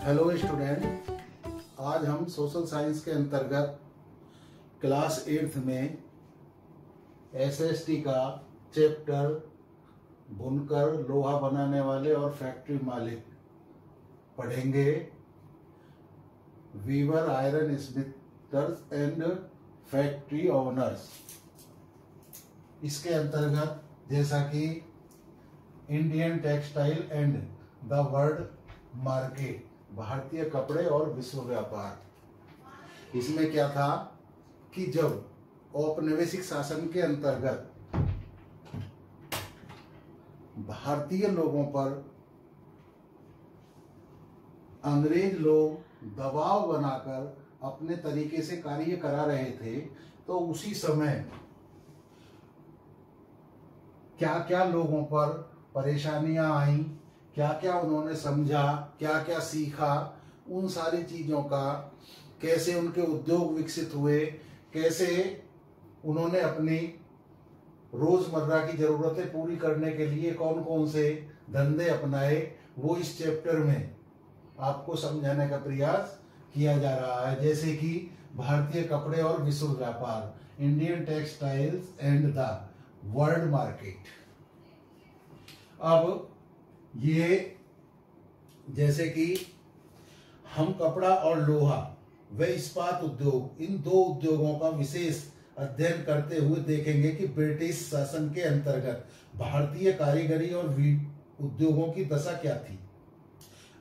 Hello student, आज हम social science के अंतर्गत क्लास 8th में एसएसटी का चैप्टर बुनकर, लोहा बनाने वाले और फैक्ट्री मालिक पढ़ेंगे। Weaver, iron smithers and factory owners. इसके अंतर्गत जैसा कि Indian textile and the world market, भारतीय कपड़े और विश्व व्यापार। इसमें क्या था कि जब औपनिवेशिक शासन के अंतर्गत भारतीय लोगों पर अंग्रेज लोग दबाव बनाकर अपने तरीके से कार्य करा रहे थे, तो उसी समय क्या क्या लोगों पर परेशानियां आई, क्या क्या उन्होंने समझा, क्या क्या सीखा, उन सारी चीजों का, कैसे उनके उद्योग विकसित हुए, कैसे उन्होंने अपनी रोजमर्रा की जरूरतें पूरी करने के लिए कौन कौन से धंधे अपनाए, वो इस चैप्टर में आपको समझाने का प्रयास किया जा रहा है। जैसे कि भारतीय कपड़े और विश्व व्यापार, Indian textiles and the world market. अब ये जैसे कि हम कपड़ा और लोहा व इस्पात उद्योग, इन दो उद्योगों का विशेष अध्ययन करते हुए देखेंगे कि ब्रिटिश शासन के अंतर्गत भारतीय कारीगरी और उद्योगों की दशा क्या थी।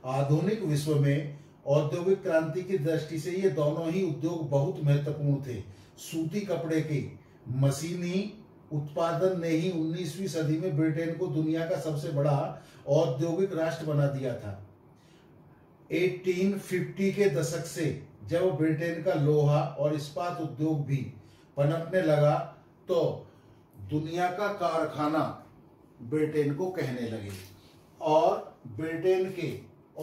आधुनिक विश्व में औद्योगिक क्रांति की दृष्टि से ये दोनों ही उद्योग बहुत महत्वपूर्ण थे। सूती कपड़े के मशीनी उत्पादन ने ही 19वीं सदी में ब्रिटेन को दुनिया का सबसे बड़ा औद्योगिक राष्ट्र बना दिया था। 1850 के दशक से जब ब्रिटेन का लोहा और इस्पात उद्योग भी पनपने लगा, तो दुनिया का कारखाना ब्रिटेन को कहने लगे और ब्रिटेन के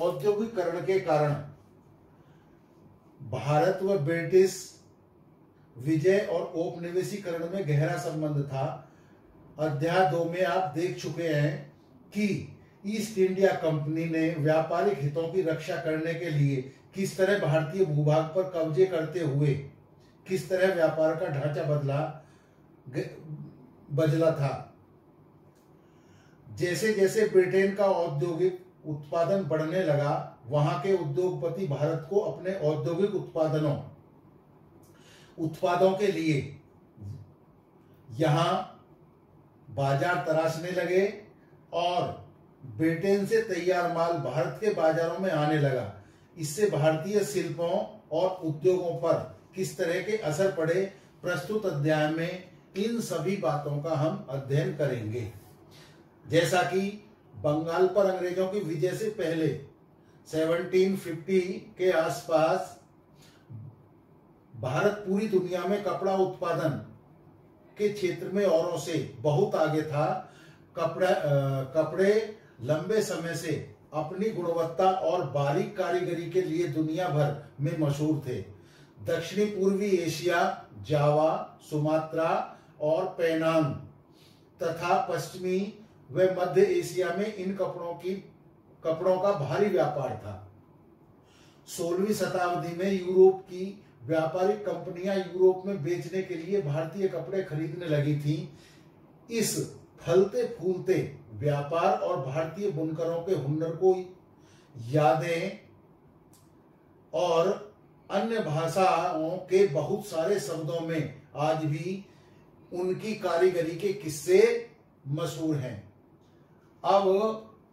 औद्योगिकरण के कारण भारत व ब्रिटिश विजय और औपनिवेशीकरण में गहरा संबंध था। अध्याय 2 में आप देख चुके हैं कि ईस्ट इंडिया कंपनी ने व्यापारिक हितों की रक्षा करने के लिए किस तरह भारतीय भूभाग पर कब्जे करते हुए किस तरह व्यापार का ढांचा बदला था। जैसे जैसे ब्रिटेन का औद्योगिक उत्पादन बढ़ने लगा, वहां के उद्योगपति भारत को अपने औद्योगिक उत्पादों के लिए यहां बाजार तराशने लगे और ब्रिटेन से तैयार माल भारत के बाजारों में आने लगा। इससे भारतीय शिल्पों और उद्योगों पर किस तरह के असर पड़े, प्रस्तुत अध्याय में इन सभी बातों का हम अध्ययन करेंगे। जैसा कि बंगाल पर अंग्रेजों की विजय से पहले 1750 के आसपास भारत पूरी दुनिया में कपड़ा उत्पादन के क्षेत्र में औरों से बहुत आगे था। कपड़े लंबे समय से अपनी गुणवत्ता और बारीक कारीगरी के लिए दुनिया भर में मशहूर थे। दक्षिणी पूर्वी एशिया, जावा, सुमात्रा और पेनांग तथा पश्चिमी व मध्य एशिया में इन कपड़ों का भारी व्यापार था। 16वीं शताब्दी में यूरोप की व्यापारिक कंपनियां यूरोप में बेचने के लिए भारतीय कपड़े खरीदने लगी थीं। इस फलते फूलते व्यापार और भारतीय बुनकरों के हुनर को यादें और अन्य भाषाओं के बहुत सारे शब्दों में आज भी उनकी कारीगरी के किस्से मशहूर हैं। अब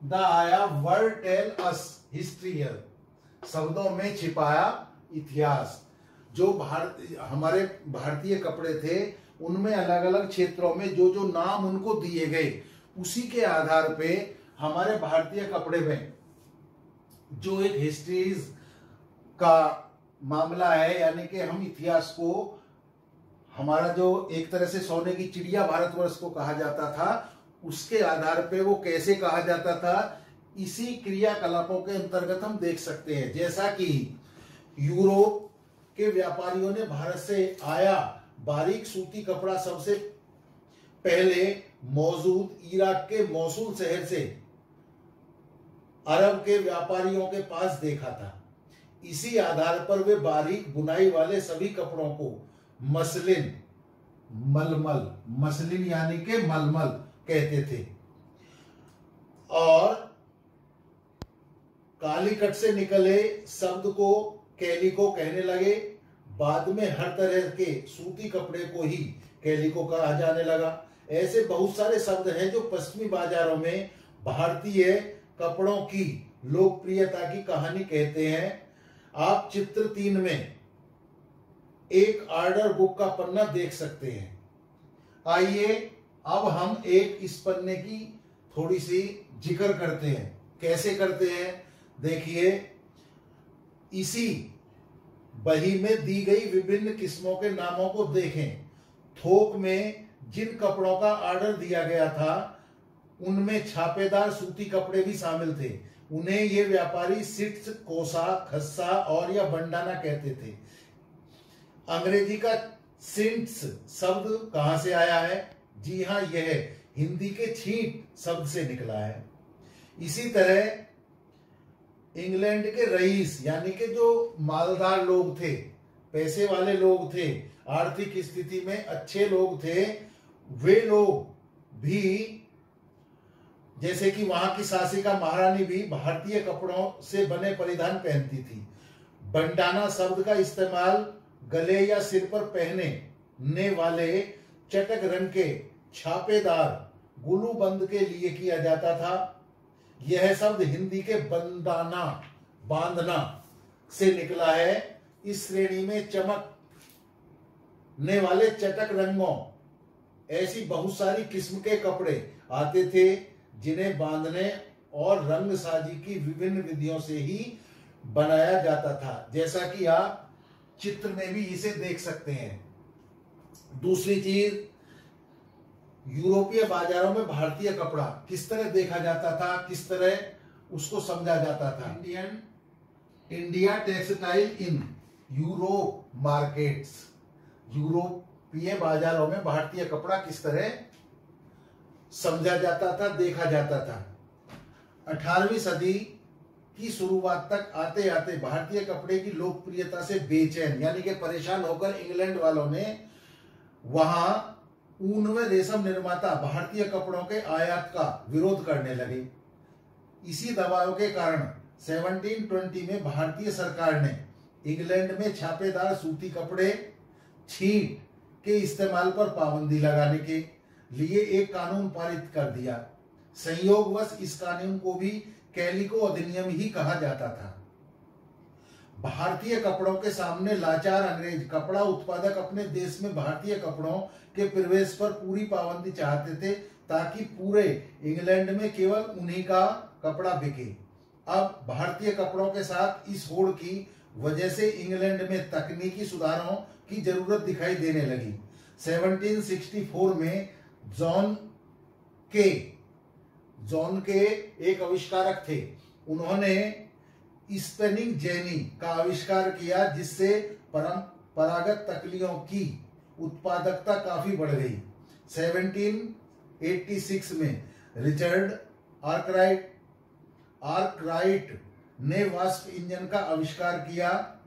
द आया वर्ड टेल अस हिस्ट्री, शब्दों में छिपाया इतिहास। जो हमारे भारतीय कपड़े थे, उनमें अलग अलग क्षेत्रों में जो जो नाम उनको दिए गए, उसी के आधार पे हमारे भारतीय कपड़े में जो एक हिस्ट्रीज का मामला है, यानी कि हम इतिहास को, हमारा जो एक तरह से सोने की चिड़िया भारतवर्ष को कहा जाता था, उसके आधार पे वो कैसे कहा जाता था, इसी क्रियाकलापों के अंतर्गत हम देख सकते हैं। जैसा कि यूरोप के व्यापारियों ने भारत से आया बारीक सूती कपड़ा सबसे पहले मौजूद इराक के मौसूल शहर से अरब के व्यापारियों के पास देखा था। इसी आधार पर वे बारीक बुनाई वाले सभी कपड़ों को मसलिन, मलमल, मसलिन यानी के मलमल कहते थे और कालीकट से निकले शब्द को कैलिको कहने लगे। बाद में हर तरह के सूती कपड़े को ही कैलिको कहा जाने लगा। ऐसे बहुत सारे शब्द हैं जो पश्चिमी बाजारों में भारतीय कपड़ों की लोकप्रियता की कहानी कहते हैं। आप चित्र 3 में एक ऑर्डर बुक का पन्ना देख सकते हैं। आइए अब हम एक इस पन्ने की थोड़ी सी जिक्र करते हैं। कैसे करते हैं देखिए, इसी बही में दी गई विभिन्न किस्मों के नामों को देखें। थोक में जिन कपड़ों का ऑर्डर दिया गया था उनमें छापेदार सूती कपड़े भी शामिल थे। उन्हें ये व्यापारी सिट्स, कोसा, खस्सा और या बंडाना कहते थे। अंग्रेजी का सिंट्स शब्द कहां से आया है? जी हां, यह हिंदी के छींट शब्द से निकला है। इसी तरह इंग्लैंड के रईस यानी कि जो मालदार लोग थे, पैसे वाले लोग थे, आर्थिक स्थिति में अच्छे लोग थे, वे लोग भी, जैसे कि वहां की शासिका महारानी भी भारतीय कपड़ों से बने परिधान पहनती थी। बंडाना शब्द का इस्तेमाल गले या सिर पर पहनने वाले चटक रंग के छापेदार गुलूबंद के लिए किया जाता था। यह शब्द हिंदी के बंदाना, बांधना से निकला है। इस श्रेणी में चमकने वाले चटक रंगों ऐसी बहुत सारी किस्म के कपड़े आते थे जिन्हें बांधने और रंग साजी की विभिन्न विधियों से ही बनाया जाता था, जैसा कि आप चित्र में भी इसे देख सकते हैं। दूसरी चीज, यूरोपीय बाजारों में भारतीय कपड़ा किस तरह देखा जाता था, किस तरह उसको समझा जाता था। India textile in Europe markets, यूरोपीय बाजारों में भारतीय कपड़ा किस तरह समझा जाता था, देखा जाता था। 18वीं सदी की शुरुआत तक आते आते भारतीय कपड़े की लोकप्रियता से बेचैन यानी कि परेशान होकर इंग्लैंड वालों ने वहां ऊन व रेशम निर्माता भारतीय कपड़ों के आयात का विरोध करने लगे। इसी दबाव के कारण 1720 में भारतीय सरकार ने इंग्लैंड में छापेदार सूती कपड़े, छींट के इस्तेमाल पर पाबंदी लगाने के लिए एक कानून पारित कर दिया। संयोगवश इस कानून को भी कैलिको अधिनियम ही कहा जाता था। भारतीय कपड़ों के सामने लाचार अंग्रेज कपड़ा उत्पादक अपने देश में भारतीय कपड़ों के प्रवेश पर पूरी पाबंदी चाहते थे ताकि पूरे इंग्लैंड में केवल उन्हीं का कपड़ा बिके। अब भारतीय कपड़ों के साथ इस होड़ की वजह से इंग्लैंड में तकनीकी सुधारों की जरूरत दिखाई देने लगी। 1764 में जॉन के एक आविष्कारक थे। उन्होंने स्पिनिंग जेनी का आविष्कार किया जिससे परंपरागत तकलियों की उत्पादकता काफी बढ़ गई। 1786 में रिचर्ड आर्कराइट ने वाष्प इंजन का आविष्कार किया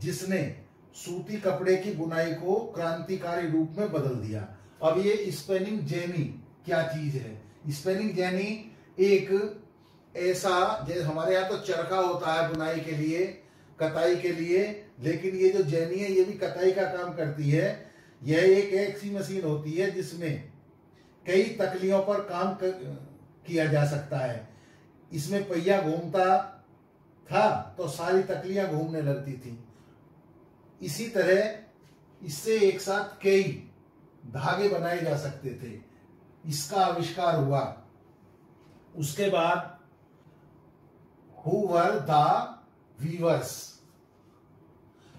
जिसने सूती कपड़े की बुनाई को क्रांतिकारी रूप में बदल दिया। अब ये स्पिनिंग जेनी क्या चीज है? स्पिनिंग जेनी एक ऐसा, जैसे हमारे यहाँ तो चरखा होता है बुनाई के लिए, कताई के लिए, लेकिन ये जो जेनी है ये भी कताई का काम करती है। यह एक ऐसी मशीन होती है जिसमें कई तकलियों पर काम किया जा सकता है। इसमें पहिया घूमता था तो सारी तकलियां घूमने लगती थी। इसी तरह इससे एक साथ कई धागे बनाए जा सकते थे। इसका आविष्कार हुआ। उसके बाद हु वर द वीवर्स।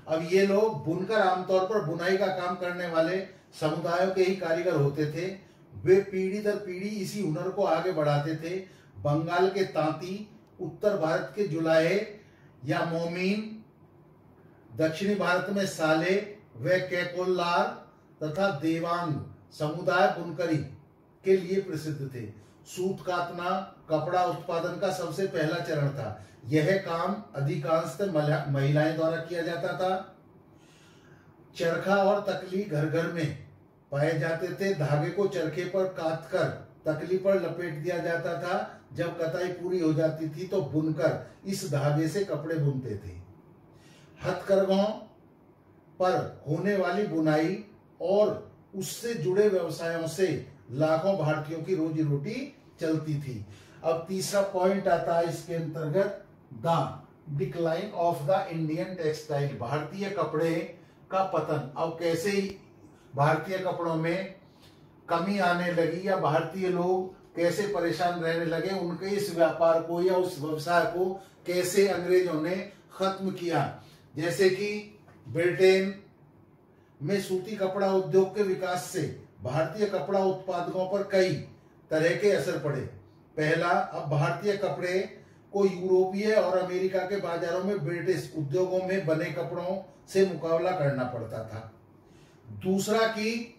अब ये लोग बुनकर आमतौर पर बुनाई का काम करने वाले समुदायों के ही कारीगर होते थे। वे पीढ़ी दर पीढ़ी इसी हुनर को आगे बढ़ाते थे। बंगाल के तांती, उत्तर भारत के जुलाहे या मोमीन, दक्षिणी भारत में साले व कैकोलार तथा देवांग समुदाय बुनकरी के लिए प्रसिद्ध थे। सूत कातना, कपड़ा उत्पादन का सबसे पहला चरण था। यह काम अधिकांशतः महिलाएं द्वारा किया जाता था। चरखा और तकली घर घर में पाए जाते थे। धागे को चरखे पर काटकर तकली पर लपेट दिया जाता था। जब कताई पूरी हो जाती थी तो बुनकर इस धागे से कपड़े बुनते थे। हथकरघों पर होने वाली बुनाई और उससे जुड़े व्यवसायों से लाखों भारतीयों की रोजी रोटी चलती थी। अब तीसरा पॉइंट आता है इसके अंतर्गत, the decline of the Indian textile, भारतीय कपड़े का पतन। अब कैसे ही भारतीय कपड़ों में कमी आने लगी या भारतीय लोग कैसे परेशान रहने लगे, उनके इस व्यापार को या उस व्यवसाय को कैसे अंग्रेजों ने खत्म किया। जैसे कि ब्रिटेन में सूती कपड़ा उद्योग के विकास से भारतीय कपड़ा उत्पादकों पर कई तरह के असर पड़े। पहला, अब भारतीय कपड़े को यूरोपीय और अमेरिका के बाजारों में ब्रिटिश उद्योगों में बने कपड़ों से मुकाबला करना पड़ता था। दूसरा कि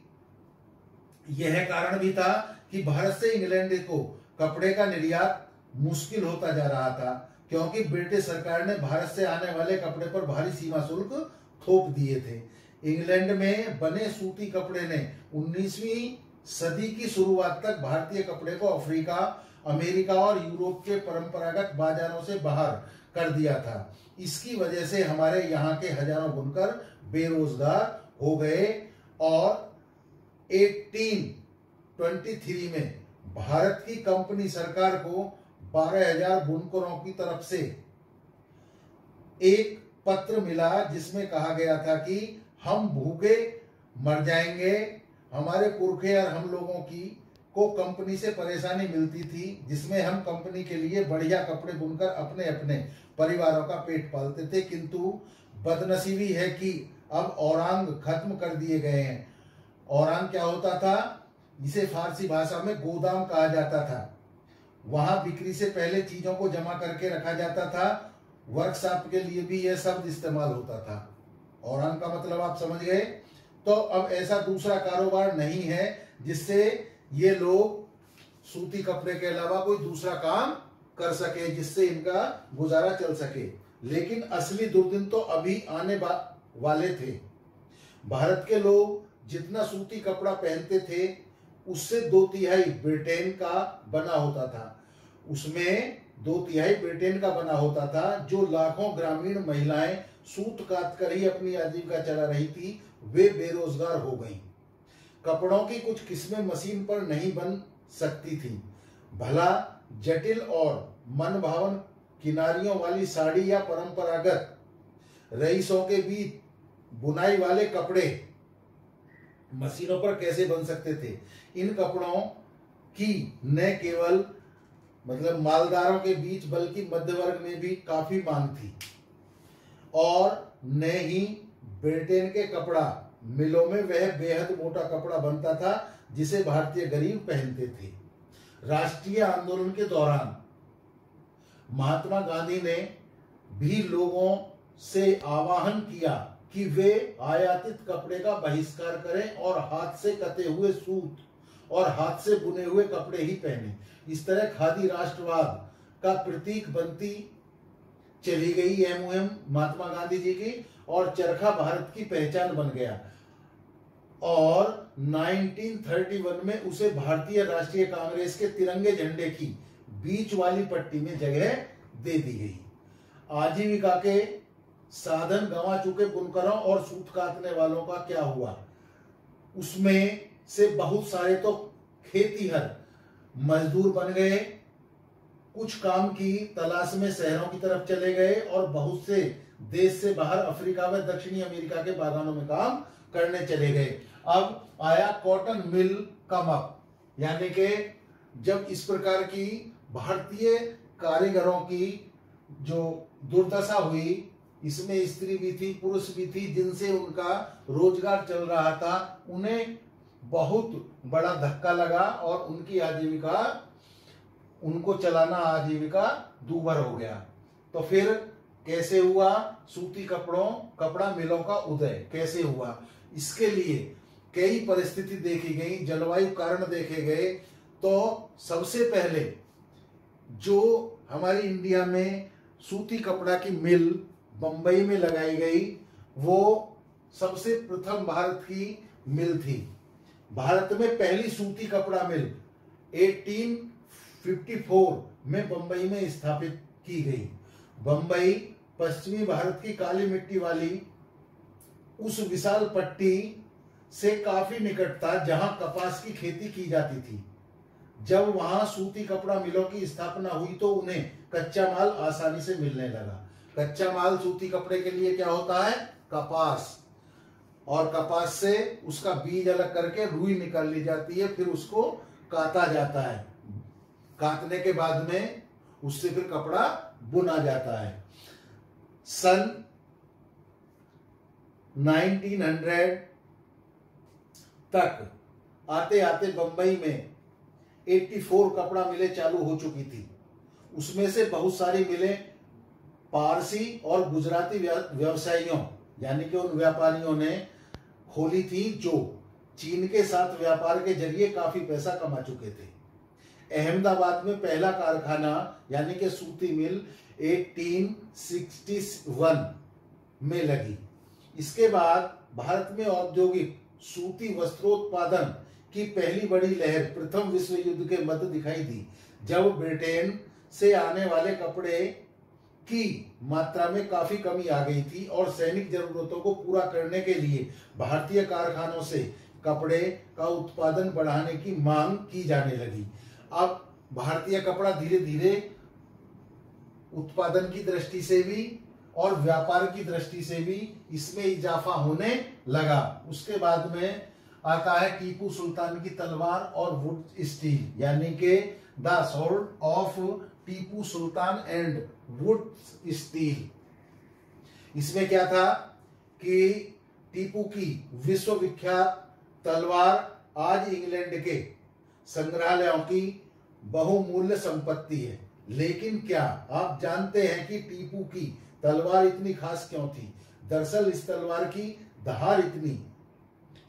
यह कारण भी था कि भारत से इंग्लैंड को कपड़े का निर्यात मुश्किल होता जा रहा था, क्योंकि ब्रिटिश सरकार ने भारत से आने वाले कपड़े पर भारी सीमा शुल्क थोप दिए थे। इंग्लैंड में बने सूती कपड़े ने 19वीं सदी की शुरुआत तक भारतीय कपड़े को अफ्रीका, अमेरिका और यूरोप के परंपरागत बाजारों से बाहर कर दिया था। इसकी वजह से हमारे यहाँ के हजारों बुनकर बेरोजगार हो गए और 1823 में भारत की कंपनी सरकार को 12,000 बुनकरों की तरफ से एक पत्र मिला, जिसमें कहा गया था कि हम भूखे मर जाएंगे। हमारे पुरखे और हम लोगों की को कंपनी से परेशानी मिलती थी, जिसमें हम कंपनी के लिए बढ़िया कपड़े बुनकर अपने अपने परिवारों का पेट पालते थे। किंतु बदनसीबी है कि अब औरंग खत्म कर दिए गए हैं। औरंग क्या होता था, जिसे फारसी भाषा में गोदाम कहा जाता था। वहां बिक्री से पहले चीजों को जमा करके रखा जाता था। वर्कशॉप के लिए भी यह शब्द इस्तेमाल होता था। औरंग का मतलब आप समझ गए। तो अब ऐसा दूसरा कारोबार नहीं है जिससे ये लोग सूती कपड़े के अलावा कोई दूसरा काम कर सके, जिससे इनका गुजारा चल सके। लेकिन असली दुर्दिन तो अभी आने वाले थे। भारत के लोग जितना सूती कपड़ा पहनते थे उससे 2/3 ब्रिटेन का बना होता था। उसमें 2/3 ब्रिटेन का बना होता था। जो लाखों ग्रामीण महिलाएं सूत काट कर ही अपनी आजीविका चला रही थी, वे बेरोजगार हो गईं। कपड़ों की कुछ किस्में मशीन पर नहीं बन सकती थी। भला जटिल और मनभावन किनारियों वाली साड़ी या परंपरागत रईसों के बीच बुनाई वाले कपड़े मशीनों पर कैसे बन सकते थे। इन कपड़ों की न केवल मतलब मालदारों के बीच बल्कि मध्य वर्ग में भी काफी मांग थी। और न ही ब्रिटेन के कपड़ा मिलों में वह बेहद मोटा कपड़ा बनता था जिसे भारतीय गरीब पहनते थे। राष्ट्रीय आंदोलन के दौरान महात्मा गांधी ने भी लोगों से आह्वान किया कि वे आयातित कपड़े का बहिष्कार करें और हाथ से कते हुए सूत और हाथ से बुने हुए कपड़े ही पहने। इस तरह खादी राष्ट्रवाद का प्रतीक बनती चली गई यह मुहिम महात्मा गांधी जी की, और चरखा भारत की पहचान बन गया। और 1931 में उसे भारतीय राष्ट्रीय कांग्रेस के तिरंगे झंडे की बीच वाली पट्टी में जगह दे दी गई। आजीविका के साधन गंवा चुके बुनकरों और सूत काटने वालों का क्या हुआ? उसमें से बहुत सारे तो खेतीहर मजदूर बन गए, कुछ काम की तलाश में शहरों की तरफ चले गए और बहुत से देश से बाहर अफ्रीका व दक्षिणी अमेरिका के बागानों में काम करने चले गए। अब आया कॉटन मिल कम अप, यानी कि जब इस प्रकार की भारतीय कारीगरों की जो दुर्दशा हुई, इसमें स्त्री भी थी पुरुष भी थी, जिनसे उनका रोजगार चल रहा था, उन्हें बहुत बड़ा धक्का लगा और उनकी आजीविका, उनको चलाना आजीविका दूभर हो गया। तो फिर कैसे हुआ सूती कपड़ा मिलों का उदय कैसे हुआ? इसके लिए कई परिस्थिति देखी गई, जलवायु कारण देखे गए। तो सबसे पहले जो हमारी इंडिया में सूती कपड़ा की मिल बंबई में लगाई गई, वो सबसे प्रथम भारत की मिल थी। भारत में पहली सूती कपड़ा मिल 1854 में बंबई में स्थापित की गई। बंबई पश्चिमी भारत की काली मिट्टी वाली उस विशाल पट्टी से काफी निकट था जहां कपास की खेती की जाती थी। जब वहां सूती कपड़ा मिलों की स्थापना हुई तो उन्हें कच्चा माल आसानी से मिलने लगा। कच्चा माल सूती कपड़े के लिए क्या होता है? कपास। और कपास से उसका बीज अलग करके रुई निकाल ली जाती है, फिर उसको काता जाता है। काटने के बाद में उससे फिर कपड़ा बुना जाता है। सन 1900 तक आते आते बंबई में 84 कपड़ा मिलें चालू हो चुकी थी। उसमें से बहुत सारी मिलें पारसी और गुजराती व्यवसायियों यानी कि उन व्यापारियों ने खोली थी जो चीन के साथ व्यापार के जरिए काफी पैसा कमा चुके थे। अहमदाबाद में पहला कारखाना यानी कि सूती मिल 1861 में लगी। इसके बाद भारत में औद्योगिक सूती वस्त्रोत्पादन की पहली बड़ी लहर प्रथम विश्व युद्ध के मध्य दिखाई दी, जब ब्रिटेन से आने वाले कपड़े की मात्रा में काफी कमी आ गई थी और सैनिक जरूरतों को पूरा करने के लिए भारतीय कारखानों से कपड़े का उत्पादन बढ़ाने की मांग की जाने लगी। अब भारतीय कपड़ा धीरे धीरे उत्पादन की दृष्टि से भी और व्यापार की दृष्टि से भी इसमें इजाफा होने लगा। उसके बाद में आता है टीपू सुल्तान की तलवार और वुड स्टील यानी कि the sword of Tipu sultan and would steel. इसमें क्या था कि टीपू की विश्वविख्यात तलवार आज इंग्लैंड के संग्रहालयों की बहुमूल्य संपत्ति है। लेकिन क्या आप जानते हैं कि टीपू की तलवार इतनी खास क्यों थी? दरअसल इस तलवार की धार इतनी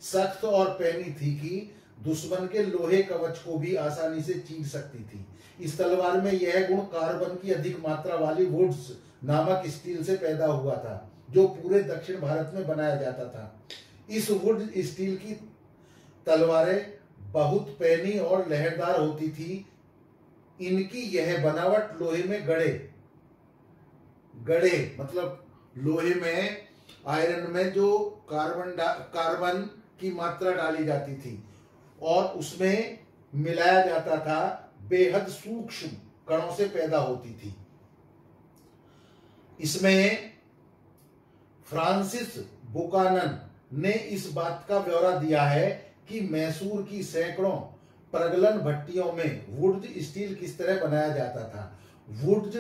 सख्त और पैनी थी कि दुश्मन के लोहे कवच को भी आसानी से चीर सकती थी। इस तलवार में यह गुण कार्बन की अधिक मात्रा वाली वुड्स नामक स्टील से पैदा हुआ था, जो पूरे दक्षिण भारत में बनाया जाता था। इस वुड स्टील की तलवारें बहुत पैनी और लहरदार होती थी। इनकी यह बनावट लोहे में गड़े मतलब लोहे में आयरन में जो कार्बन की मात्रा डाली जाती थी और उसमें मिलाया जाता था, बेहद सूक्ष्म कणों से पैदा होती थी। इसमें फ्रांसिस बुकानन ने इस बात का ब्यौरा दिया है कि मैसूर की सैकड़ों प्रगलन भट्टियों में वुड स्टील किस तरह बनाया जाता था। वुड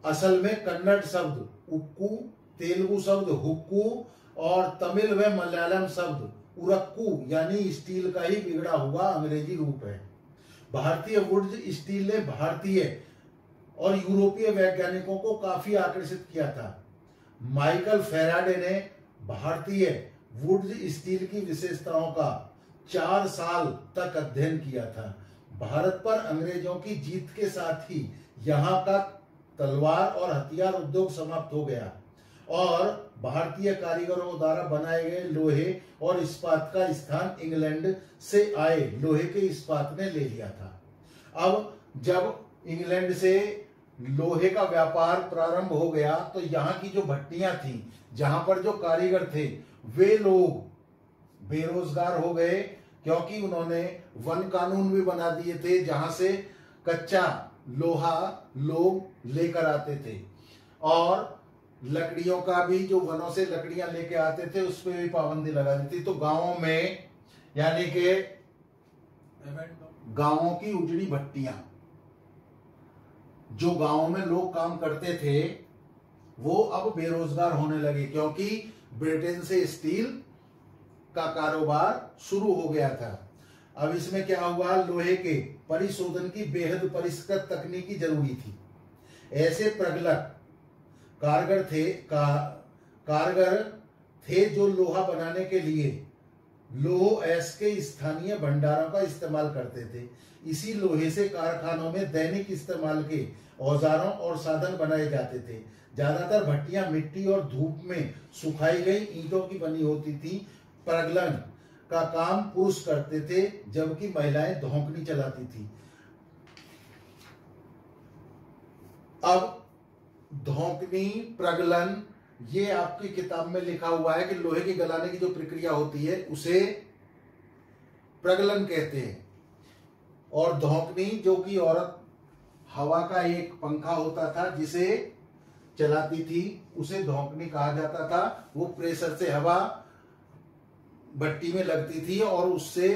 असल में कन्नड़ शब्द उक्कू, तेलुगु शब्द हुक्कू और तमिल व मलयालम शब्द उरक्कू यानी स्टील का ही बिगड़ा हुआ अंग्रेजी रूप है। भारतीय वुड स्टील ने भारतीय और यूरोपीय वैज्ञानिकों को काफी आकर्षित किया था। माइकल फैराडे ने भारतीय वुड स्टील की विशेषताओं का 4 साल तक अध्ययन किया था। भारत पर अंग्रेजों की जीत के साथ ही यहाँ का तलवार और हथियार उद्योग समाप्त हो गया और भारतीय कारीगरों द्वारा बनाए गए लोहे और इस्पात का स्थान इंग्लैंड से आए लोहे के इस्पात ने ले लिया था। अब जब इंग्लैंड से लोहे का व्यापार प्रारंभ हो गया तो यहाँ की जो भट्टियां थी, जहां पर जो कारीगर थे, वे लोग बेरोजगार हो गए क्योंकि उन्होंने वन कानून भी बना दिए थे जहां से कच्चा लोहा लोग लेकर आते थे और लकड़ियों का भी जो वनों से लकड़ियां लेके आते थे उस पर भी पाबंदी लगा दी थी। तो गांवों में यानी कि गांवों की उजड़ी भट्टियां, जो गांवों में लोग काम करते थे, वो अब बेरोजगार होने लगे क्योंकि ब्रिटेन से स्टील का कारोबार शुरू हो गया था। अब इसमें क्या हुआ, लोहे के परिशोधन की बेहद परिष्कृत तकनीकी जरूरी थी। ऐसे प्रगलक कारगर थे जो लोहा बनाने के लिए लौह अयस्क के स्थानीय भंडारों का इस्तेमाल करते थे। इसी लोहे से कारखानों में दैनिक इस्तेमाल के औजारों और साधन बनाए जाते थे। ज्यादातर भट्टियां मिट्टी और धूप में सुखाई गई ईंटों की बनी होती थी। प्रगलन का काम पुरुष करते थे, जबकि महिलाएं धौंकनी चलाती थी। अब धौंकनी, प्रगलन, ये आपकी किताब में लिखा हुआ है कि लोहे की गलाने की जो प्रक्रिया होती है उसे प्रगलन कहते हैं। और धौंकनी, जो कि औरत हवा का एक पंखा होता था जिसे चलाती थी, उसे धौंकनी कहा जाता था। वो प्रेशर से हवा भट्टी में लगती थी और उससे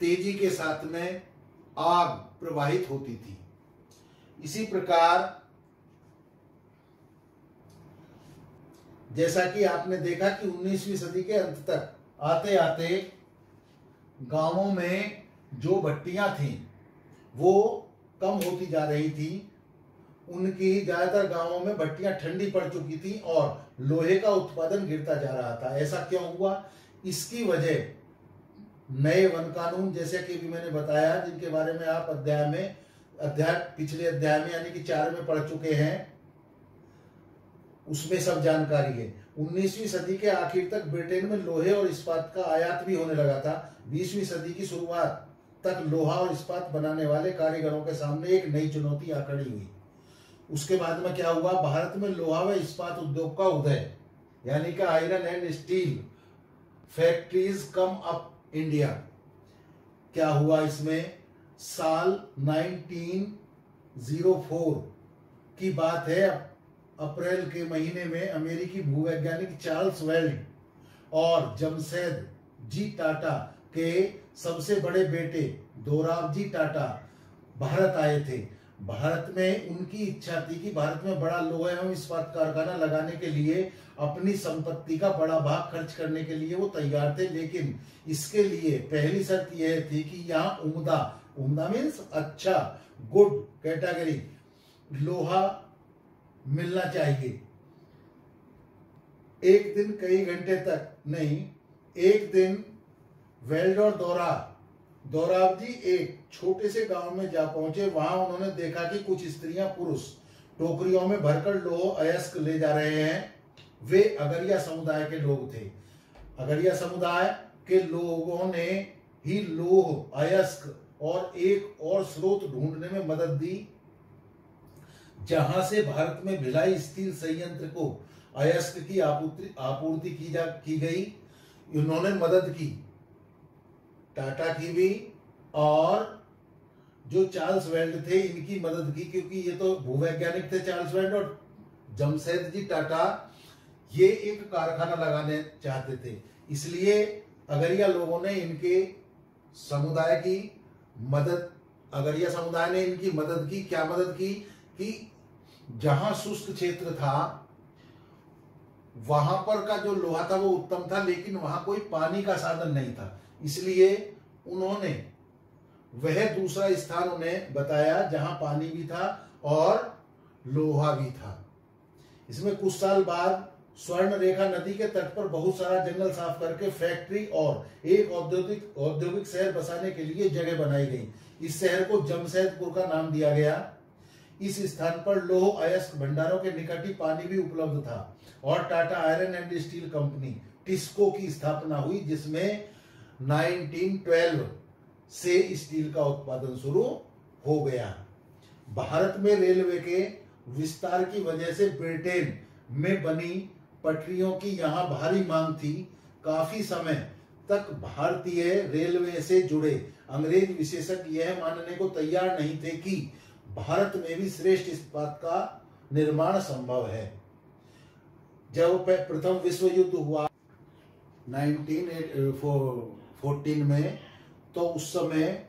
तेजी के साथ में आग प्रवाहित होती थी। इसी प्रकार जैसा कि आपने देखा कि 19वीं सदी के अंत तक आते आते गांवों में जो भट्टियां थी वो कम होती जा रही थी। उनकी ज्यादातर गांवों में भट्टियां ठंडी पड़ चुकी थी और लोहे का उत्पादन गिरता जा रहा था। ऐसा क्यों हुआ? इसकी वजह नए वन कानून, जैसे कि भी मैंने बताया, जिनके बारे में आप पिछले अध्याय में यानी कि 4 में पढ़ चुके हैं, उसमें सब जानकारी है। 19वीं सदी के आखिर तक ब्रिटेन में लोहे और इस्पात का आयात भी होने लगा था। 20वीं सदी की शुरुआत तक लोहा और इस्पात बनाने वाले कारीगरों के सामने एक नई चुनौती आ खड़ी हुई। उसके बाद में क्या हुआ? भारत में लोहा व इस्पात उद्योग का उदय, यानी कि iron and steel factories come up India. क्या हुआ इसमें? साल 1904 की बात है। अप्रैल के महीने में अमेरिकी भूवैज्ञानिक चार्ल्स वेल्ड और जमशेदजी टाटा के सबसे बड़े बेटे दोराबजी टाटा भारत आए थे। भारत में उनकी इच्छा थी कि भारत में बड़ा लोहा एवं इस्पात कारखाना लगाने के लिए अपनी संपत्ति का बड़ा भाग खर्च करने के लिए वो तैयार थे, लेकिन इसके लिए पहली शर्त यह थी कि यहाँ उम्दा मीन्स अच्छा, गुड कैटेगरी लोहा मिलना चाहिए। एक दिन कई घंटे तक नहीं, एक दिन वेल्ड और दोराबजी एक छोटे से गांव में जा पहुंचे। वहां उन्होंने देखा कि कुछ स्त्रियां पुरुष टोकरियों में भरकर लौह अयस्क ले जा रहे हैं। वे अगरिया समुदाय के लोग थे। अगरिया समुदाय के लोगों ने ही लौह अयस्क और एक और स्रोत ढूंढने में मदद दी, जहां से भारत में भिलाई स्टील संयंत्र को अयस्क की आपूर्ति की गई। उन्होंने मदद की, टाटा की भी और जो चार्ल्स वेल्ड थे इनकी मदद की, क्योंकि ये तो भूवैज्ञानिक थे चार्ल्स वेल्ड और जमशेदजी टाटा। ये एक कारखाना लगाने चाहते थे, इसलिए अगरिया लोगों ने इनके समुदाय की मदद, अगरिया समुदाय ने इनकी मदद की। क्या मदद की? कि जहां शुष्क क्षेत्र था वहां पर का जो लोहा था वो उत्तम था, लेकिन वहां कोई पानी का साधन नहीं था, इसलिए उन्होंने वह दूसरा स्थान उन्हें बताया जहां पानी भी था और लोहा भी था। इसमें कुछ साल बाद स्वर्ण रेखा नदी के तट पर बहुत सारा जंगल साफ करके फैक्ट्री और एक औद्योगिक शहर बसाने के लिए जगह बनाई गई। इस शहर को जमशेदपुर का नाम दिया गया। इस स्थान पर लौह अयस्क भंडारों के निकट ही पानी भी उपलब्ध था और Tata iron and steel company TISCO की स्थापना हुई, जिसमें 1912 से स्टील का उत्पादन शुरू हो गया। भारत में रेलवे के विस्तार की वजह से ब्रिटेन में बनी पटरियों की यहाँ भारी मांग थी। काफी समय तक भारतीय रेलवे से जुड़े अंग्रेज विशेषज्ञ यह मानने को तैयार नहीं थे कि भारत में भी श्रेष्ठ इस्पात का निर्माण संभव है। जब प्रथम विश्व युद्ध हुआ 1914 में, तो उस समय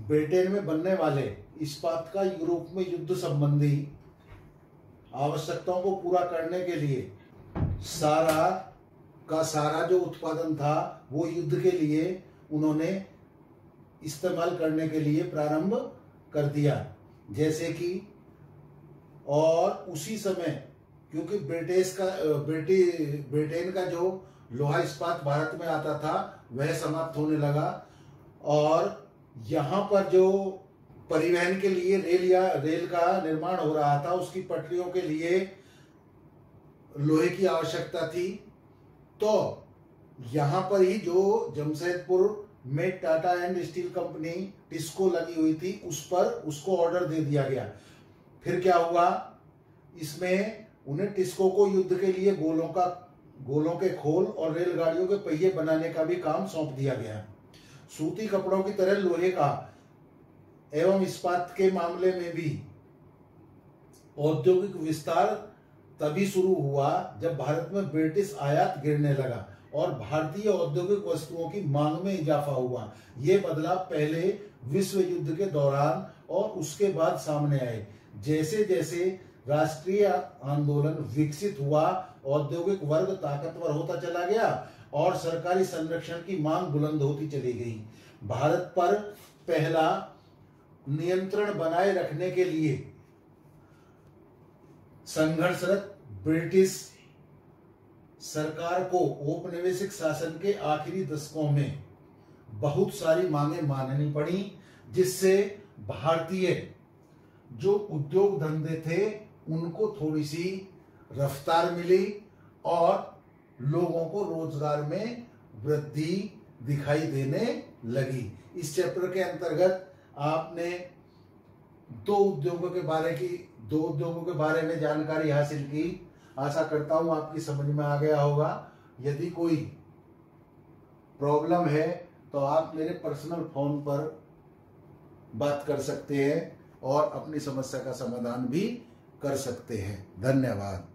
ब्रिटेन में बनने वाले इस्पात का यूरोप में युद्ध संबंधी आवश्यकताओं को पूरा करने के लिए सारा का सारा जो उत्पादन था वो युद्ध के लिए उन्होंने इस्तेमाल करने के लिए प्रारंभ कर दिया। जैसे कि और उसी समय क्योंकि ब्रिटेन का जो लोहा इस्पात भारत में आता था वह समाप्त होने लगा, और यहाँ पर जो परिवहन के लिए रेल का निर्माण हो रहा था, उसकी पटरियों के लिए लोहे की आवश्यकता थी। तो यहाँ पर ही जो जमशेदपुर में Tata and steel company TISCO लगी हुई थी, उस पर उसको ऑर्डर दे दिया गया। फिर क्या हुआ, इसमें उन्हें टिस्को को युद्ध के लिए गोलों के खोल और रेलगाड़ियों के पहिए बनाने का भी काम सौंप दिया गया। सूती कपड़ों की तरह लोहे का एवं इस्पात के मामले में भी औद्योगिक विस्तार तभी शुरू हुआ जब भारत में ब्रिटिश आयात गिरने लगा और भारतीय औद्योगिक वस्तुओं की मांग में इजाफा हुआ। ये बदलाव पहले विश्व युद्ध के दौरान और उसके बाद सामने आए। जैसे जैसे राष्ट्रीय आंदोलन विकसित हुआ, औद्योगिक वर्ग ताकतवर होता चला गया और सरकारी संरक्षण की मांग बुलंद होती चली गई। भारत पर पहला नियंत्रण बनाए रखने के लिए संघर्षरत ब्रिटिश सरकार को औपनिवेशिक शासन के आखिरी दशकों में बहुत सारी मांगे माननी पड़ी, जिससे भारतीय जो उद्योग धंधे थे उनको थोड़ी सी रफ्तार मिली और लोगों को रोजगार में वृद्धि दिखाई देने लगी। इस चैप्टर के अंतर्गत आपने दो उद्योगों के बारे में जानकारी हासिल की। आशा करता हूं आपकी समझ में आ गया होगा। यदि कोई प्रॉब्लम है तो आप मेरे पर्सनल फोन पर बात कर सकते हैं और अपनी समस्या का समाधान भी कर सकते हैं। धन्यवाद।